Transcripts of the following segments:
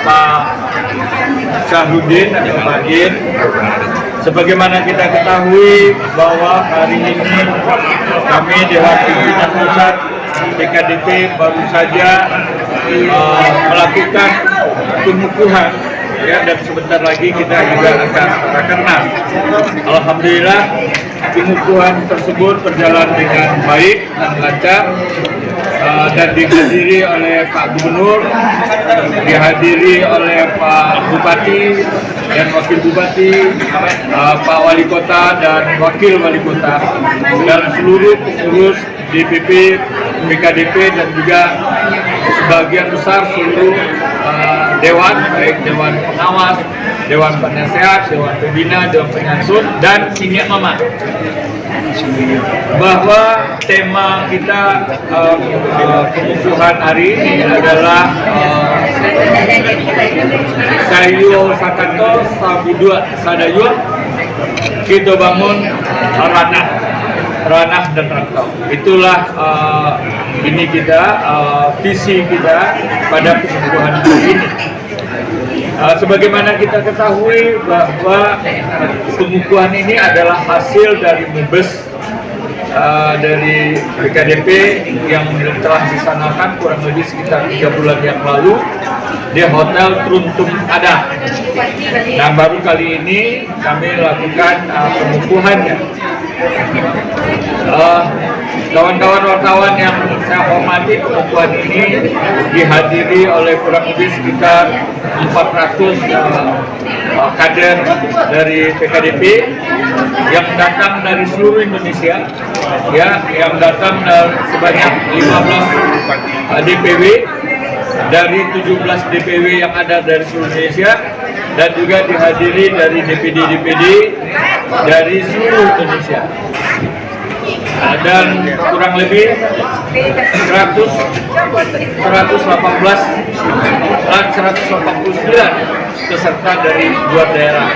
Pak Syahrudin atau Pak Din. Sebagaimana kita ketahui bahwa hari ini kami Dewan Pimpinan Pusat PKDP baru saja melakukan pengukuhan, ya, dan sebentar lagi kita juga akan rakernas. Alhamdulillah pengukuhan tersebut berjalan dengan baik dan lancar, dan dihadiri oleh Pak Gubernur, dihadiri oleh Pak Bupati dan Wakil Bupati, Pak Wali Kota dan Wakil Wali Kota, dan seluruh pengurus DPP, PKDP, dan juga sebagian besar seluruh dewan, baik dewan pengawas, dewan penasehat, dewan pembina, dewan penyantun, dan siniak mama. Bahwa tema kita pengukuhan hari ini adalah Sayo Sakato Sabudua Sadayun kita bangun ranah dan rantau. Itulah ini kita visi kita pada pengukuhan hari ini. Sebagaimana kita ketahui bahwa pengukuhan ini adalah hasil dari Mubes dari PKDP yang telah disanakan kurang lebih sekitar 3 bulan yang lalu di Hotel Truntum Ada. Nah, baru kali ini kami lakukan pengukuhannya. Kawan-kawan wartawan yang saya hormati, pengukuhan ini dihadiri oleh kurang lebih sekitar 400 kader dari PKDP yang datang dari seluruh Indonesia, ya, yang datang dari sebanyak 15 DPW dari 17 DPW yang ada dari seluruh Indonesia, dan juga dihadiri dari DPD-DPD dari seluruh Indonesia. Dan kurang lebih 189 peserta dari 2 daerah.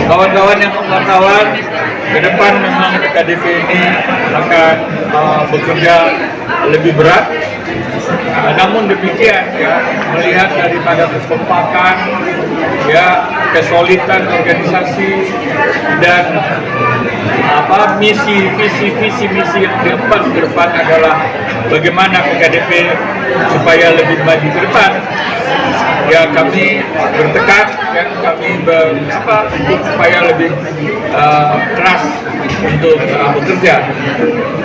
Kawan-kawan yang wartawan, ke depan memang PKDP ini akan bekerja lebih berat. Namun demikian, ya, melihat daripada kekompakan, ya, kesolidan organisasi dan visi misi yang ke depan adalah bagaimana PKDP supaya lebih maju ke depan. Ya, kami bertekad, ya, kami supaya lebih keras untuk bekerja.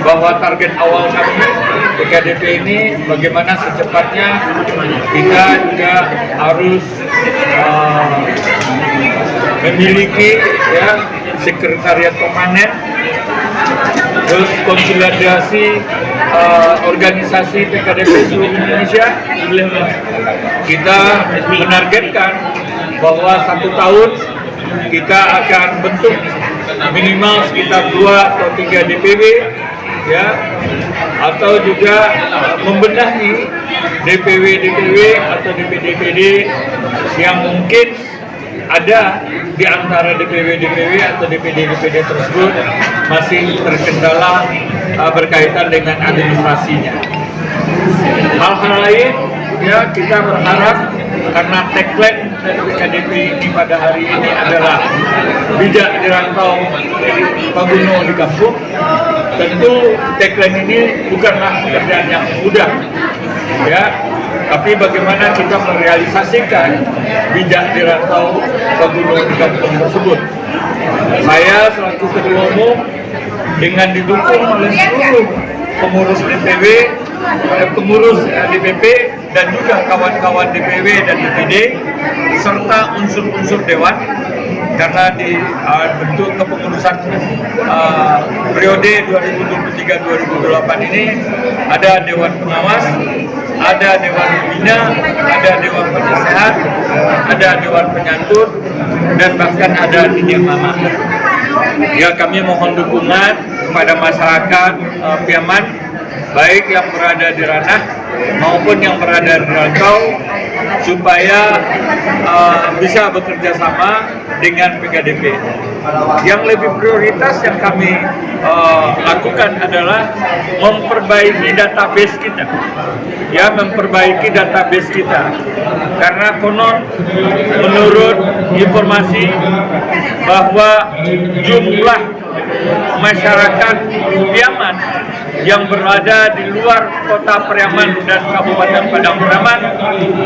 Bahwa target awal kami PKDP ini bagaimana secepatnya kita juga harus memiliki, ya, sekretariat permanen, terus konsolidasi organisasi PKDP seluruh Indonesia. Kita menargetkan bahwa 1 tahun kita akan bentuk minimal sekitar 2 atau 3 DPW, ya, atau juga membenahi DPW atau DPD yang mungkin ada di antara DPW atau DPD tersebut masih terkendala berkaitan dengan administrasinya. Hal-hal lain, ya, kita berharap karena tagline dari PKDP ini pada hari ini adalah bijak di rantau, paguno di kampung. Tentu tagline ini bukanlah pekerjaan yang mudah, ya, tapi bagaimana kita merealisasikan bijak di rantau, paguno di kampung tersebut. Saya selaku Ketua Umum dengan didukung oleh seluruh pengurus DPW, pengurus DPP, dan juga kawan-kawan DPW dan DPD serta unsur-unsur dewan, karena di bentuk kepengurusan periode 2023-2028 ini ada dewan pengawas, ada dewan pembina, ada dewan penasehat, ada dewan penyantun, dan bahkan ada siniak mama. Ya, kami mohon dukungan kepada masyarakat Piaman, baik yang berada di ranah maupun yang berada di rantau supaya bisa bekerja sama dengan PKDP. Yang lebih prioritas yang kami lakukan adalah memperbaiki database kita, ya, memperbaiki database kita. Karena konon menurut informasi bahwa jumlah masyarakat Piaman yang berada di luar kota Periaman dan Kabupaten Padang Periaman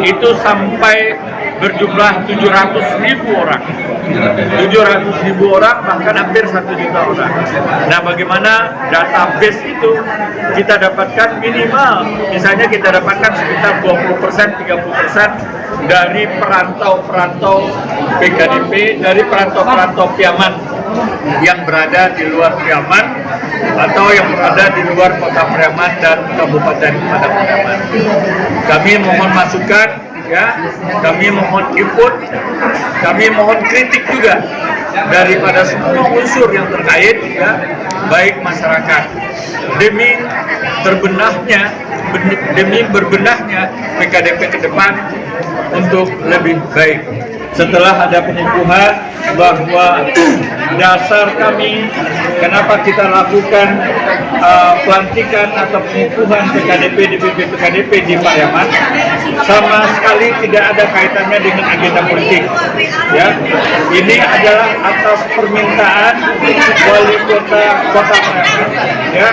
itu sampai berjumlah 700.000 orang. 700.000 orang, bahkan hampir 1 juta orang. Nah, bagaimana database itu kita dapatkan minimal, misalnya kita dapatkan sekitar 20%, 30% dari perantau-perantau PKDP, dari perantau-perantau Piaman yang berada di luar Periaman atau yang berada di luar kota Periaman dan Kabupaten Padang Periaman. Kami mohon masukan, ya, kami mohon input, kami mohon kritik juga daripada semua unsur yang terkait, ya, baik masyarakat, demi berbenahnya PKDP ke depan untuk lebih baik. Setelah ada pengukuhan bahwa dasar kami kenapa kita lakukan pelantikan atau pengukuhan PKDP DPP PKDP di Pariaman sama sekali tidak ada kaitannya dengan agenda politik, ya. Ini adalah atas permintaan wali kota Pariaman, ya,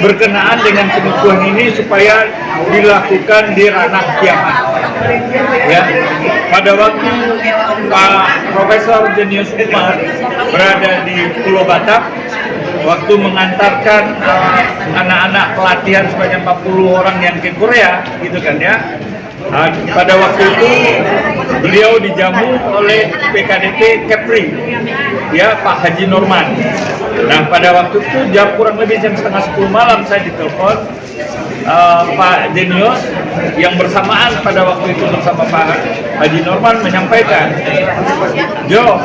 berkenaan dengan pengukuhan ini supaya dilakukan di ranah Piaman, ya. Pada waktu Pak Profesor Jenius Umar berada di Pulau Batam, waktu mengantarkan anak-anak pelatihan sebanyak 40 orang yang ke Korea, gitu kan, ya. Pada waktu itu beliau dijamu oleh PKDP Kepri, ya, Pak Haji Norman. Nah, pada waktu itu kurang lebih jam setengah 10 malam saya ditelepon Pak Jenius yang bersamaan pada waktu itu bersama Pak Haji Norman menyampaikan, Jo,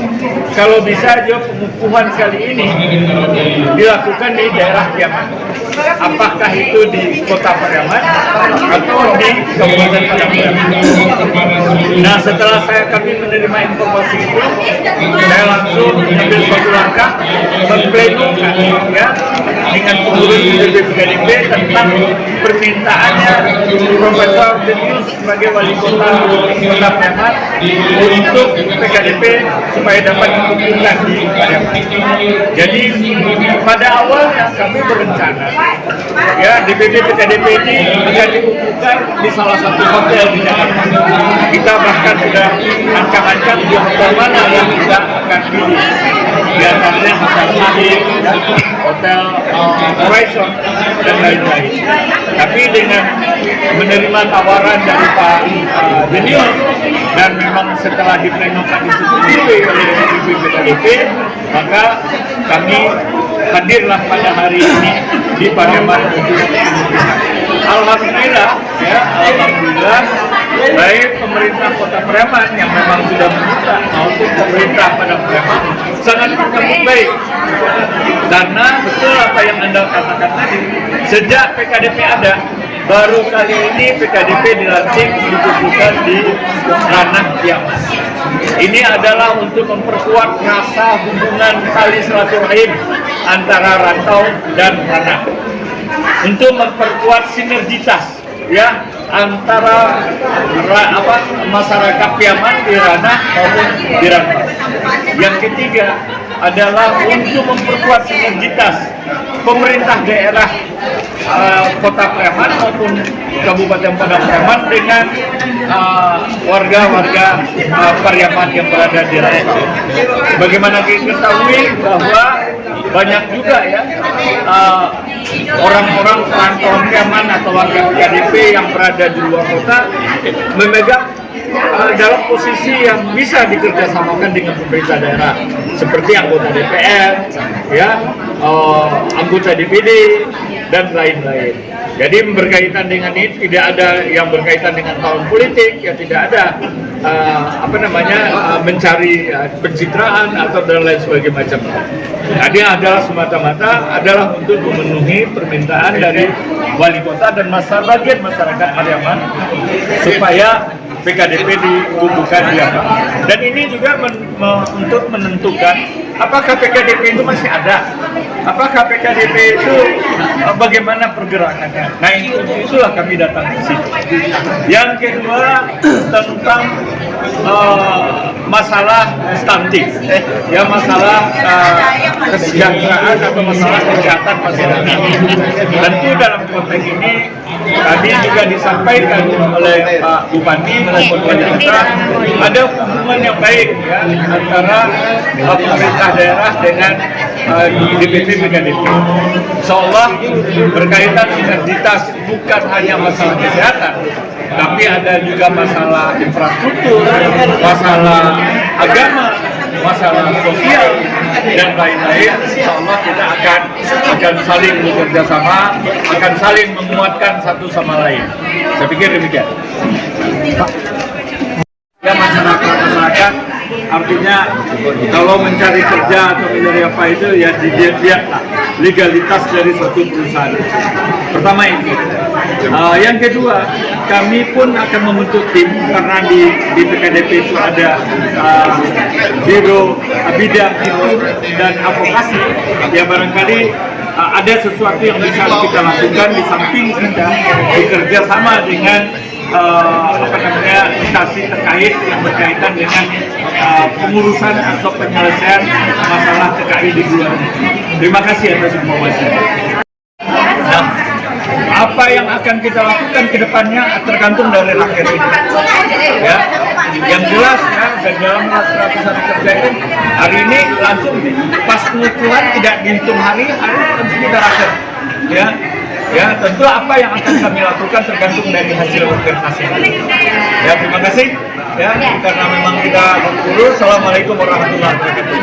kalau bisa Jo pengukuhan kali ini dilakukan di daerah Piaman. Apakah itu di kota Pariaman atau di Kabupaten Padang Periaman? Nah, setelah kami menerima informasi itu, saya langsung mengambil suatu langkah memplenukan, ya, dengan pengurus DPP PKDP tentang permintaannya Profesor Jenius sebagai wali kota Pariaman untuk PKDP supaya dapat dikukuhkan di Pariaman. Jadi pada awalnya kami berencana, ya, DPP PKDP ini akan dikukuhkan di salah satu hotel di Jakarta. Kita bahkan sudah ancang-ancang di hotel mana yang kita akan pilih. Di antaranya Hotel Mahir, Hotel Horizon, dan lain-lain. Tapi dengan menerima tawaran dari Pak Jenius dan memang setelah diplenokan disetujui oleh DPP PKDP, maka kami hadirlah pada hari ini di Pariaman untuk pengukuhan. Alhamdulillah, ya, alhamdulillah, baik pemerintah Kota Pariaman yang memang sudah meminta maupun pemerintah Padang Pariaman sangat menyambut baik. Karena betul apa yang Anda katakan tadi, sejak PKDP ada, baru kali ini PKDP dilantik dikukuhkan di ranah Piaman. Ini adalah untuk memperkuat rasa hubungan tali silaturahim antara rantau dan ranah, untuk memperkuat sinergitas, ya, antara masyarakat Piaman di ranah maupun di rantau. Yang ketiga adalah untuk memperkuat sinergitas pemerintah daerah Kota Pariaman maupun Kabupaten Padang Pariaman dengan warga-warga Pariaman yang berada di rantau. Bagaimana kita ketahui bahwa banyak juga, ya, orang-orang perantauan Piaman atau warga PKDP yang berada di luar kota memegang dalam posisi yang bisa dikerjasamakan dengan pemerintah daerah, seperti anggota DPR, ya, anggota DPD, dan lain-lain. Jadi berkaitan dengan ini tidak ada yang berkaitan dengan tahun politik, ya tidak ada mencari pencitraan atau dan lain sebagainya macam. Jadi adalah semata-mata adalah untuk memenuhi permintaan dari wali kota dan bagian masyarakat Pariaman supaya PKDP dikukuhkan di apa. Dan ini juga untuk menentukan apakah PKDP itu masih ada, apakah PKDP itu bagaimana pergerakannya. Nah itulah kami datang ke sini. Yang kedua tentang masalah stunting, ya masalah kesejahteraan atau masalah kesehatan masyarakat. Tentu dalam konteks ini tadi juga disampaikan oleh Pak Bupati maupun wali kota ada hubungan yang baik ya antara pemerintah daerah dengan DPP PKDP. Insyaallah berkaitan sinergitas bukan hanya masalah kesehatan, tapi ada juga masalah infrastruktur, masalah agama, masalah sosial dan lain-lain. Insyaallah kita akan saling bekerja sama, akan saling menguatkan satu sama lain. Saya pikir demikian. Ya masyarakat artinya kalau mencari kerja atau mencari apa itu ya dilihatlah legalitas dari suatu perusahaan. Pertama itu. Yang kedua, kami pun akan membentuk tim karena di PKDP itu ada biro bidang itu dan advokasi. Ya barangkali ada sesuatu yang bisa kita lakukan di samping kita bekerja sama dengan instansi terkait yang berkaitan dengan pengurusan atau penyelesaian masalah TKI di luar. Terima kasih atas informasinya. Nah, apa yang akan kita lakukan ke depannya tergantung dari rakyat ini. Ya, yang jelas ya, dan dalam 100 hari kerja itu hari ini langsung pas pengukuhan tidak dihitung hari langsung kita rakyat. Ya, tentu apa yang akan kami lakukan tergantung dari hasil organisasi. Ya, terima kasih. Ya, karena memang kita berburu. Assalamualaikum warahmatullahi wabarakatuh.